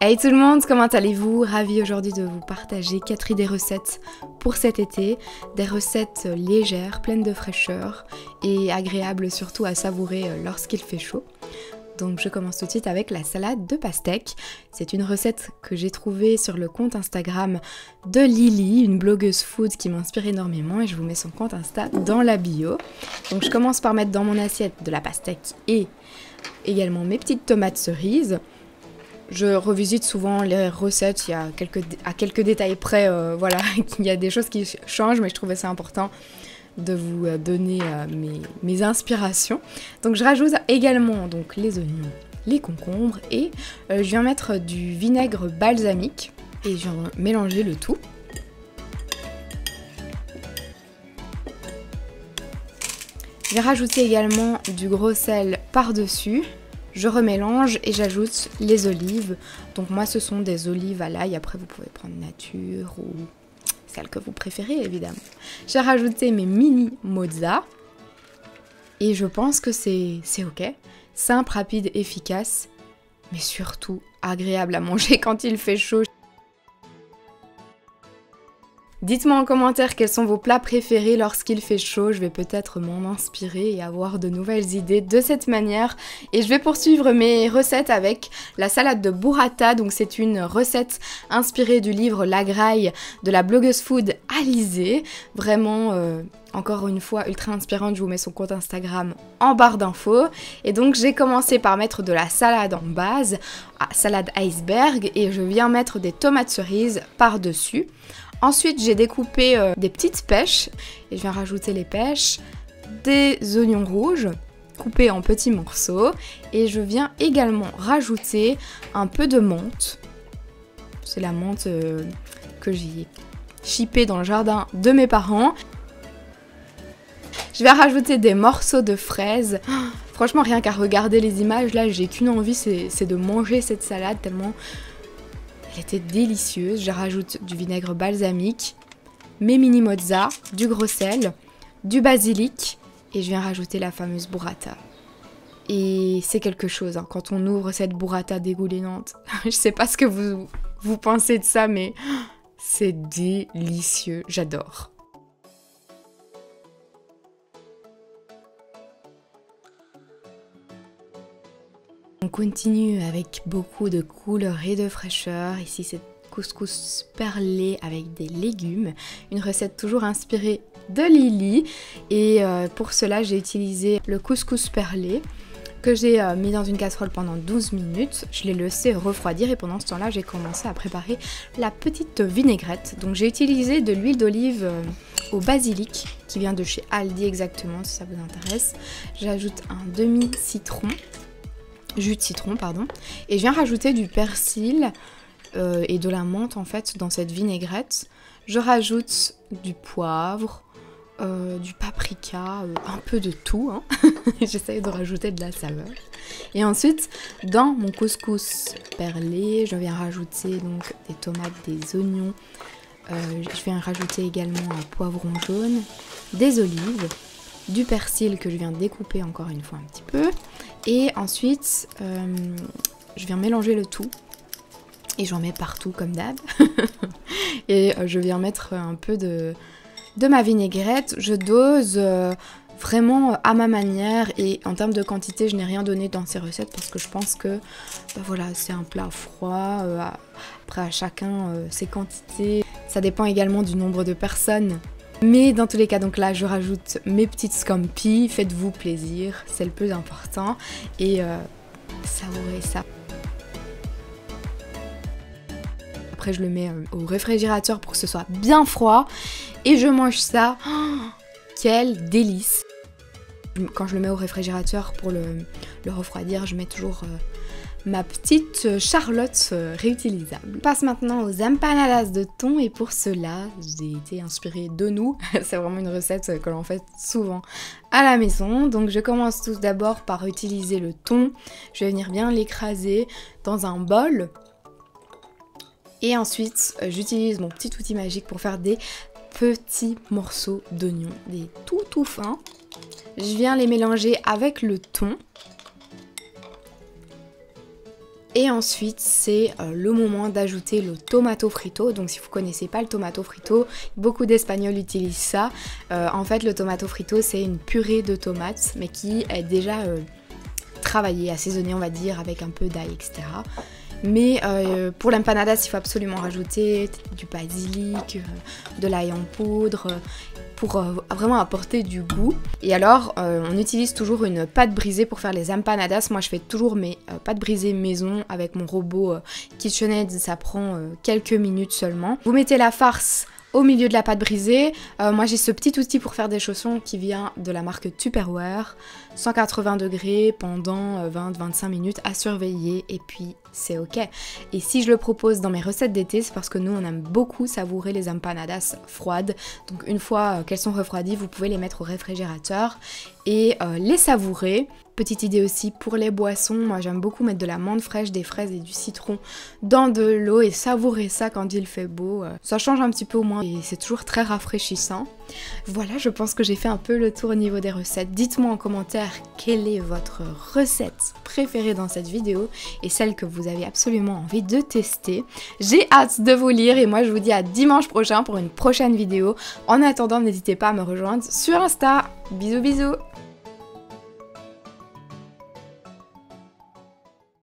Hey tout le monde, comment allez-vous? Ravie aujourd'hui de vous partager 4 idées recettes pour cet été. Des recettes légères, pleines de fraîcheur et agréables surtout à savourer lorsqu'il fait chaud. Donc je commence tout de suite avec la salade de pastèque. C'est une recette que j'ai trouvée sur le compte Instagram de Lily, une blogueuse food qui m'inspire énormément et je vous mets son compte Insta dans la bio. Donc je commence par mettre dans mon assiette de la pastèque et également mes petites tomates cerises. Je revisite souvent les recettes, il y a quelques détails près, voilà, il y a des choses qui changent, mais je trouvais ça important de vous donner mes inspirations. Donc je rajoute également donc, les oignons, les concombres et je viens mettre du vinaigre balsamique et je viens mélanger le tout. Je vais rajouter également du gros sel par-dessus. Je remélange et j'ajoute les olives. Donc moi ce sont des olives à l'ail, après vous pouvez prendre nature ou celle que vous préférez évidemment. J'ai rajouté mes mini mozza et je pense que c'est ok. Simple, rapide, efficace, mais surtout agréable à manger quand il fait chaud. Dites-moi en commentaire quels sont vos plats préférés lorsqu'il fait chaud, je vais peut-être m'en inspirer et avoir de nouvelles idées de cette manière. Et je vais poursuivre mes recettes avec la salade de burrata, donc c'est une recette inspirée du livre La Graille de la blogueuse food Alizée. Vraiment, encore une fois, ultra inspirante, je vous mets son compte Instagram en barre d'infos. Et donc j'ai commencé par mettre de la salade en base, salade iceberg, et je viens mettre des tomates cerises par-dessus. Ensuite, j'ai découpé des petites pêches et je viens rajouter les pêches, des oignons rouges coupés en petits morceaux et je viens également rajouter un peu de menthe. C'est la menthe que j'ai chippée dans le jardin de mes parents. Je vais rajouter des morceaux de fraises. Franchement, rien qu'à regarder les images, là, j'ai qu'une envie, c'est de manger cette salade tellement... Elle était délicieuse. Je rajoute du vinaigre balsamique, mes mini mozza, du gros sel, du basilic et je viens rajouter la fameuse burrata. Et c'est quelque chose, hein, quand on ouvre cette burrata dégoulinante. Je sais pas ce que vous pensez de ça, mais c'est délicieux. J'adore. On continue avec beaucoup de couleur et de fraîcheur. Ici c'est couscous perlé avec des légumes. Une recette toujours inspirée de Lily. Et pour cela j'ai utilisé le couscous perlé que j'ai mis dans une casserole pendant 12 minutes. Je l'ai laissé refroidir et pendant ce temps-là j'ai commencé à préparer la petite vinaigrette. Donc j'ai utilisé de l'huile d'olive au basilic qui vient de chez Aldi exactement si ça vous intéresse. J'ajoute un demi-citron. Jus de citron, pardon. Et je viens rajouter du persil et de la menthe en fait dans cette vinaigrette. Je rajoute du poivre, du paprika, un peu de tout. Hein. J'essaye de rajouter de la saveur. Et ensuite, dans mon couscous perlé, je viens rajouter donc des tomates, des oignons. Je viens rajouter également un poivron jaune, des olives, du persil que je viens découper encore une fois un petit peu. Et ensuite, je viens mélanger le tout. Et j'en mets partout comme d'hab. Et je viens mettre un peu de ma vinaigrette. Je dose vraiment à ma manière. Et en termes de quantité, je n'ai rien donné dans ces recettes parce que je pense que voilà, c'est un plat froid. Après, à chacun ses quantités. Ça dépend également du nombre de personnes. Mais dans tous les cas, donc là, je rajoute mes petites scampi. Faites-vous plaisir, c'est le plus important. Et savourez ça. Après, je le mets au réfrigérateur pour que ce soit bien froid. Et je mange ça. Oh, quel délice! Quand je le mets au réfrigérateur pour le refroidir, je mets toujours... ma petite charlotte réutilisable. On passe maintenant aux empanadas de thon et pour cela, j'ai été inspirée de nous. C'est vraiment une recette que l'on fait souvent à la maison. Donc je commence tout d'abord par utiliser le thon. Je vais venir bien l'écraser dans un bol. Et ensuite, j'utilise mon petit outil magique pour faire des petits morceaux d'oignons, des tout fins. Je viens les mélanger avec le thon. Et ensuite c'est le moment d'ajouter le tomato frito. Donc si vous connaissez pas le tomato frito, beaucoup d'Espagnols utilisent ça. En fait le tomato frito c'est une purée de tomates mais qui est déjà travaillée, assaisonnée on va dire avec un peu d'ail etc. Mais pour l'empanadas il faut absolument rajouter du basilic, de l'ail en poudre pour vraiment apporter du goût. Et alors on utilise toujours une pâte brisée pour faire les empanadas. Moi je fais toujours mes pâtes brisées maison avec mon robot KitchenAid, ça prend quelques minutes seulement. Vous mettez la farce au milieu de la pâte brisée. Moi j'ai ce petit outil pour faire des chaussons qui vient de la marque Tupperware. 180 degrés pendant 20-25 minutes à surveiller et puis c'est ok. Et si je le propose dans mes recettes d'été, c'est parce que nous on aime beaucoup savourer les empanadas froides. Donc une fois qu'elles sont refroidies, vous pouvez les mettre au réfrigérateur et les savourer. Petite idée aussi pour les boissons, moi j'aime beaucoup mettre de la menthe fraîche, des fraises et du citron dans de l'eau et savourer ça quand il fait beau. Ça change un petit peu au moins et c'est toujours très rafraîchissant. Voilà, je pense que j'ai fait un peu le tour au niveau des recettes. Dites-moi en commentaire quelle est votre recette préférée dans cette vidéo et celle que vous avez absolument envie de tester. J'ai hâte de vous lire et moi je vous dis à dimanche prochain pour une prochaine vidéo. En attendant, n'hésitez pas à me rejoindre sur Insta. Bisous bisous.